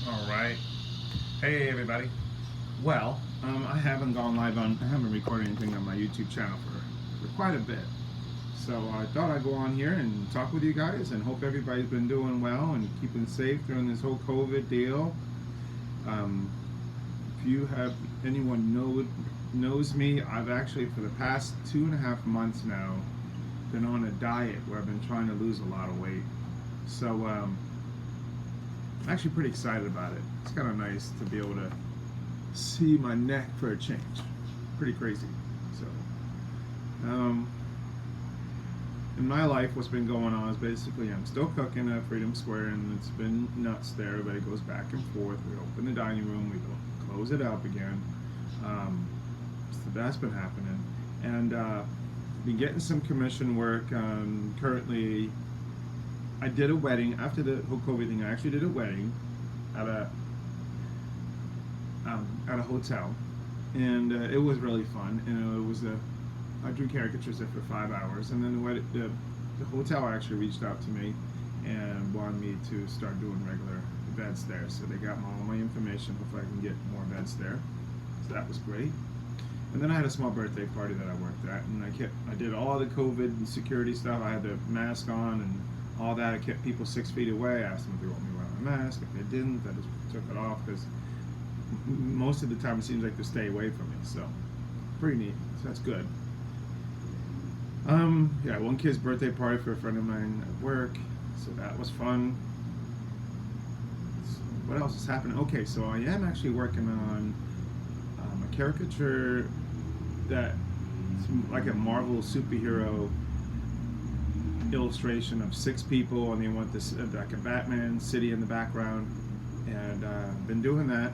All right. Hey, everybody. Well, I haven't recorded anything on my YouTube channel for quite a bit. So I thought I'd go on here and talk with you guys and hope everybody's been doing well and keeping safe during this whole COVID deal. Um, if you have knows me, I've actually for the past 2.5 months now been on a diet where I've been trying to lose a lot of weight. So I'm actually pretty excited about it. It's kind of nice to be able to see my neck for a change. Pretty crazy. So, um, in my life, what's been going on is basically I'm still cooking at Freedom Square, and it's been nuts there. But it goes back and forth. We open the dining room, we go close it up again. So that's been happening, and been getting some commission work. Currently, I did a wedding after the whole COVID thing. I actually did a wedding at a hotel, and it was really fun. It was I drew caricatures there for 5 hours, and then the hotel actually reached out to me and wanted me to start doing regular events there. So they got all my information. Hopefully, I can get more events there. So that was great. And then I had a small birthday party that I worked at, and I did all the COVID and security stuff. I had the mask on and all that. I kept people 6 feet away. I asked them if they want me to wear my mask. If they didn't, I just took it off because most of the time it seems like they stay away from me. So pretty neat. So that's good. Yeah, one kid's birthday party for a friend of mine at work. So that was fun. So what else is happening? Okay, so I am actually working on a caricature that's like a Marvel superhero illustration of 6 people, and they want this like a Batman city in the background, and been doing that.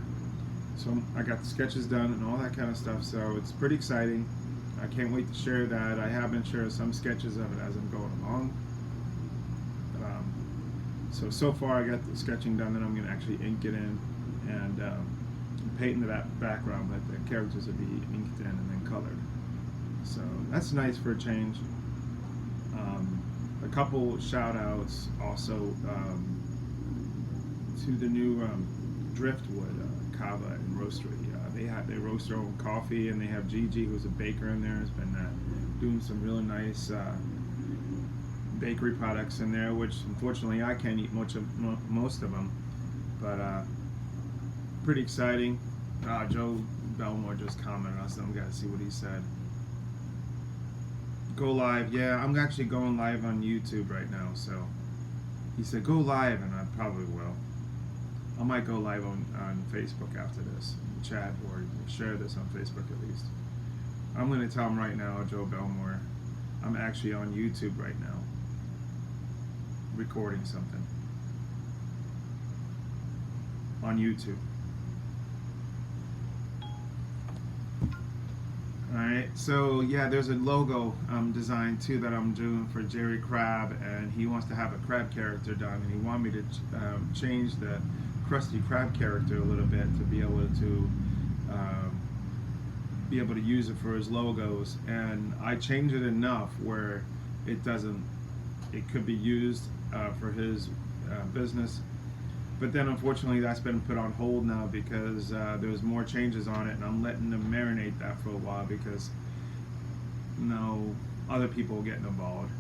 So I got the sketches done and all that kind of stuff. So it's pretty exciting. I can't wait to share that. I have been sharing some sketches of it as I'm going along. So far I got the sketching done, and I'm going to actually ink it in and paint in the background, but the characters will be inked in and then colored. So that's nice for a change. A couple shout outs also to the new driftwood kava and roastery. They roast their own coffee, and they have Gigi, who's a baker in there, has been doing some really nice bakery products in there, which unfortunately I can't eat most of them, but pretty exciting. Joe Belmore just commented on something. Got to see what he said. Go live. Yeah, I'm actually going live on YouTube right now. So he said go live, and I probably will. I might go live on Facebook after this, chat or share this on Facebook at least. I'm going to tell him right now, Joe Belmore, I'm actually on YouTube right now, recording something on YouTube. Alright, so yeah, there's a logo design too that I'm doing for Jerry Crab, and he wants to have a crab character done, and he wanted me to change the Krusty Krab character a little bit to be able to use it for his logos, and I changed it enough where it could be used for his business. But then unfortunately that's been put on hold now because there's more changes on it, and I'm letting them marinate that for a while because other people are getting involved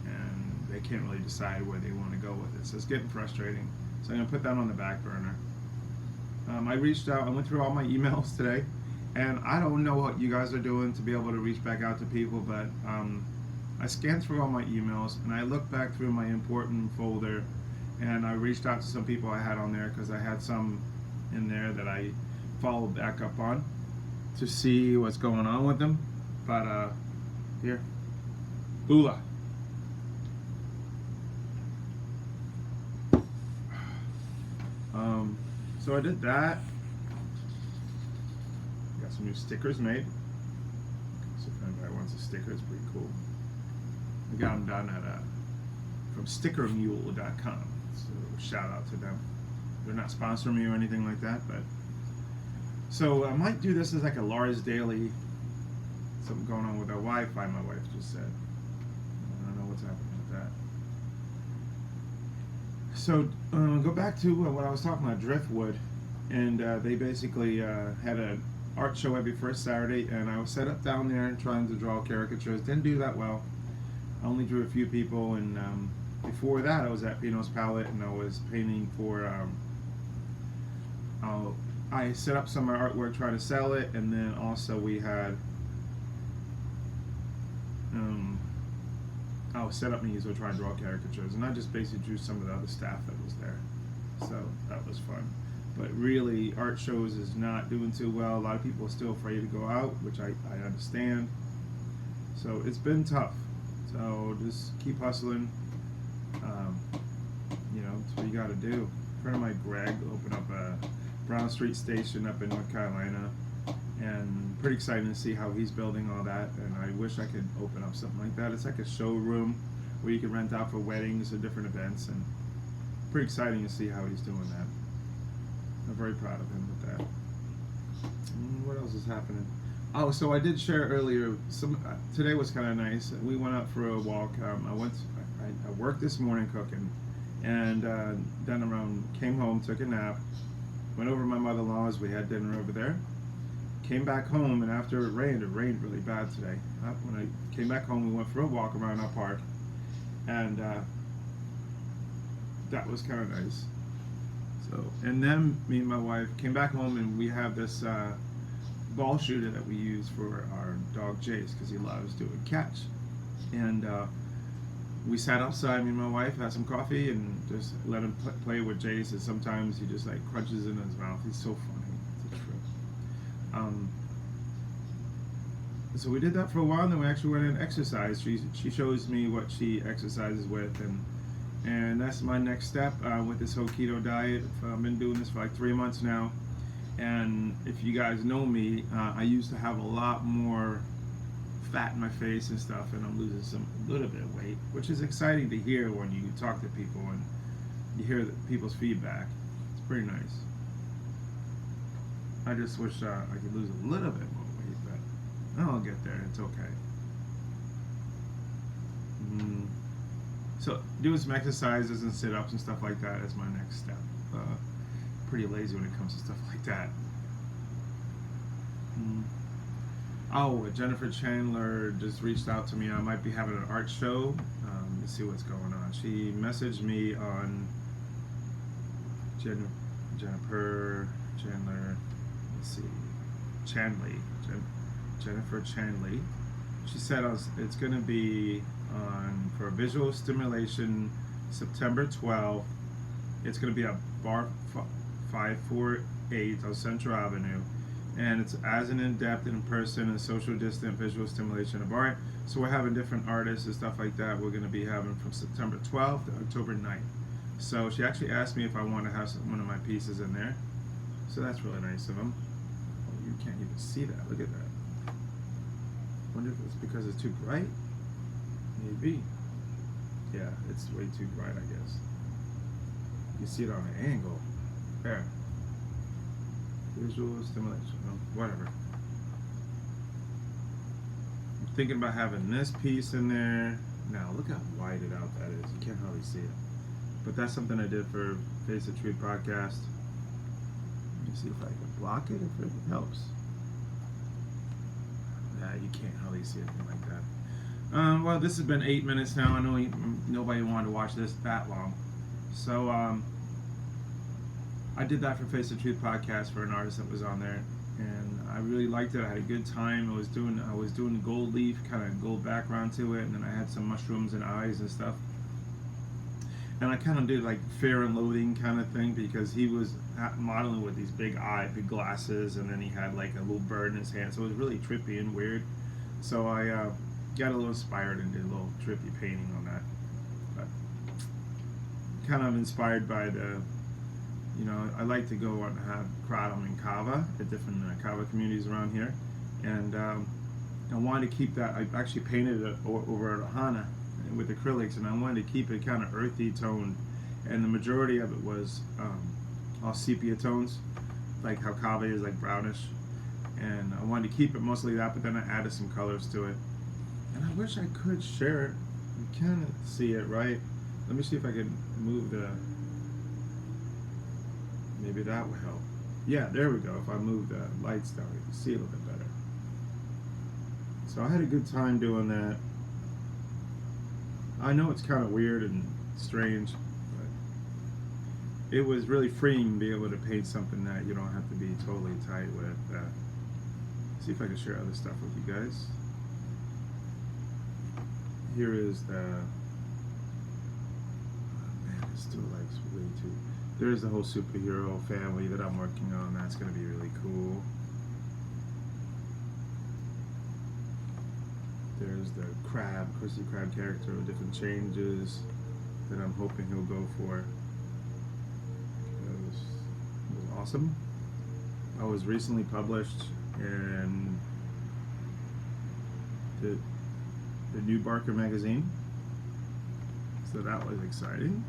and they can't really decide where they want to go with it. So it's getting frustrating. So I'm going to put that on the back burner. I reached out, I went through all my emails today, and I don't know what you guys are doing to be able to reach back out to people, but I scanned through all my emails and I looked back through my important folder, and I reached out to some people I had on there because I had some in there that I followed back up on to see what's going on with them. But here, Bula. So I did that. Got some new stickers made. So if anybody wants a sticker, it's pretty cool. I got them done from stickermule.com. So shout out to them. They're not sponsoring me or anything like that, but so I might do this as like a Lars daily. Something going on with our Wi-Fi, my wife just said. I don't know what's happening with that. So go back to what I was talking about, driftwood, and they basically had an art show every first Saturday, and I was set up down there trying to draw caricatures. Didn't do that well. I only drew a few people, and before that I was at Pino's Palette, and I was painting for I set up some artwork trying to sell it, and then also we had I was set up meetings were trying to draw caricatures, and I just basically drew some of the other staff that was there, so that was fun. But really, art shows is not doing too well. A lot of people are still afraid to go out, which I understand. So it's been tough. So just keep hustling. That's what you got to do. A friend of mine, Greg, opened up a Brown Street station up in North Carolina, and pretty excited to see how he's building all that. And I wish I could open up something like that. It's like a showroom where you can rent out for weddings and different events, and pretty exciting to see how he's doing that. I'm very proud of him with that. What else is happening? Oh, so I did share earlier. Today was kind of nice. We went out for a walk. I worked this morning cooking, and then came home, took a nap, went over to my mother-in-law's. We had dinner over there. Came back home, and after it rained really bad today. When I came back home, we went for a walk around our park, and that was kind of nice. So, and then me and my wife came back home, and we have this ball shooter that we use for our dog Jace, because he loves doing catch. And we sat outside, me and my wife, had some coffee, and just let him play with Jace. And sometimes he just like crunches in his mouth. He's so funny. It's a trip. So we did that for a while, and then we actually went and exercised. She shows me what she exercises with, and that's my next step with this whole keto diet. I've been doing this for like 3 months now, and if you guys know me, I used to have a lot more fat in my face and stuff, and I'm losing a little bit of weight, which is exciting to hear when you talk to people and you hear people's feedback. It's pretty nice. I just wish I could lose a little bit more weight, but I'll get there. It's okay. So doing some exercises and sit-ups and stuff like that is my next step. Pretty lazy when it comes to stuff like that. Oh, Jennifer Chandler just reached out to me. I might be having an art show. Let's see what's going on. She messaged me on Jennifer Chandler. Let's see, Jennifer Chandley. She said it's going to be for visual stimulation, September 12th. It's going to be at Bar 548 on Central Avenue, and it's as an in-depth, in-person, and social distant visual stimulation of art. So we're having different artists and stuff like that. We're going to be having from September 12th to October 9th. So she actually asked me if I want to have one of my pieces in there. So that's really nice of them. Oh, you can't even see that. Look at that. Wonder if it's because it's too bright? Maybe. Yeah, it's way too bright, I guess. You see it on an angle. There. Visual stimulation. Oh, whatever. I'm thinking about having this piece in there. Now, look how whited out that is. You can't hardly see it. But that's something I did for Face the Truth podcast. Let me see if I can block it, if it helps. Yeah, you can't hardly see anything like that. Well, this has been 8 minutes now. I know nobody wanted to watch this that long. So, I did that for Face the Truth podcast for an artist that was on there, and I really liked it. I had a good time. I was doing gold leaf, kind of gold background to it, and then I had some mushrooms and eyes and stuff. And I kind of did like fear and loathing kind of thing, because he was modeling with these big glasses, and then he had like a little bird in his hand, so it was really trippy and weird. So I got a little inspired and did a little trippy painting on that. But kind of inspired by I like to go and have kratom and kava at different kava communities around here, and I wanted to keep that. I actually painted it over at Ohana with acrylics, and I wanted to keep it kind of earthy toned, and the majority of it was all sepia tones, like how kava is like brownish, and I wanted to keep it mostly that, but then I added some colors to it, and I wish I could share it. You can't see it, right? Let me see if I can move the Maybe that will help. Yeah, there we go. If I move the lights down, you can see a little bit better. So I had a good time doing that. I know it's kind of weird and strange, but it was really freeing to be able to paint something that you don't have to be totally tight with. See if I can share other stuff with you guys. Here is the, oh man, it's still like way too. There's the whole superhero family that I'm working on. That's going to be really cool. There's the crab, Krusty Krab character with different changes that I'm hoping he'll go for. It was awesome. I was recently published in the New Barker magazine, so that was exciting.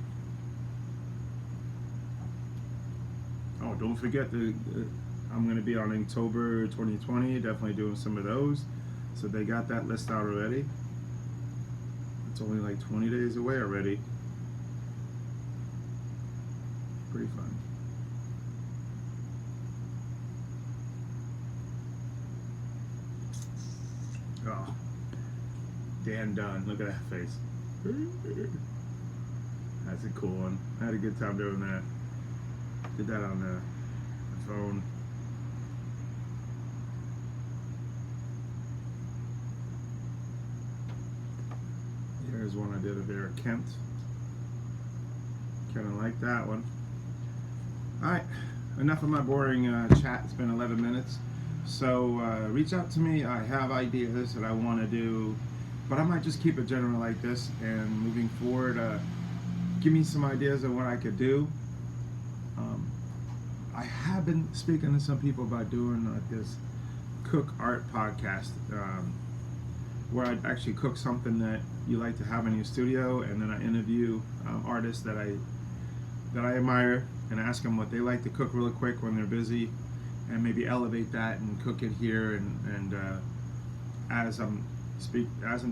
Oh, don't forget I'm going to be on Inktober 2020, definitely doing some of those. So they got that list out already. It's only like 20 days away already. Pretty fun. Oh, Dan Dunn, look at that face. That's a cool one. I had a good time doing that. Did that on the phone. Here's one I did of Eric Kent. Kind of like that one. Alright, enough of my boring chat. It's been 11 minutes. So reach out to me. I have ideas that I want to do, but I might just keep it general like this, and moving forward, give me some ideas of what I could do. I have been speaking to some people about doing this cook art podcast, where I actually cook something that you like to have in your studio, and then I interview artists that I admire and ask them what they like to cook really quick when they're busy, and maybe elevate that and cook it here. And as I'm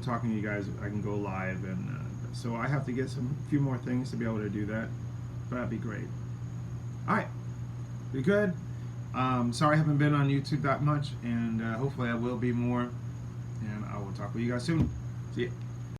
talking to you guys, I can go live, and so I have to get few more things to be able to do that, but that'd be great. All right, be good. Sorry I haven't been on YouTube that much, and hopefully I will be more. And I will talk with you guys soon. See ya.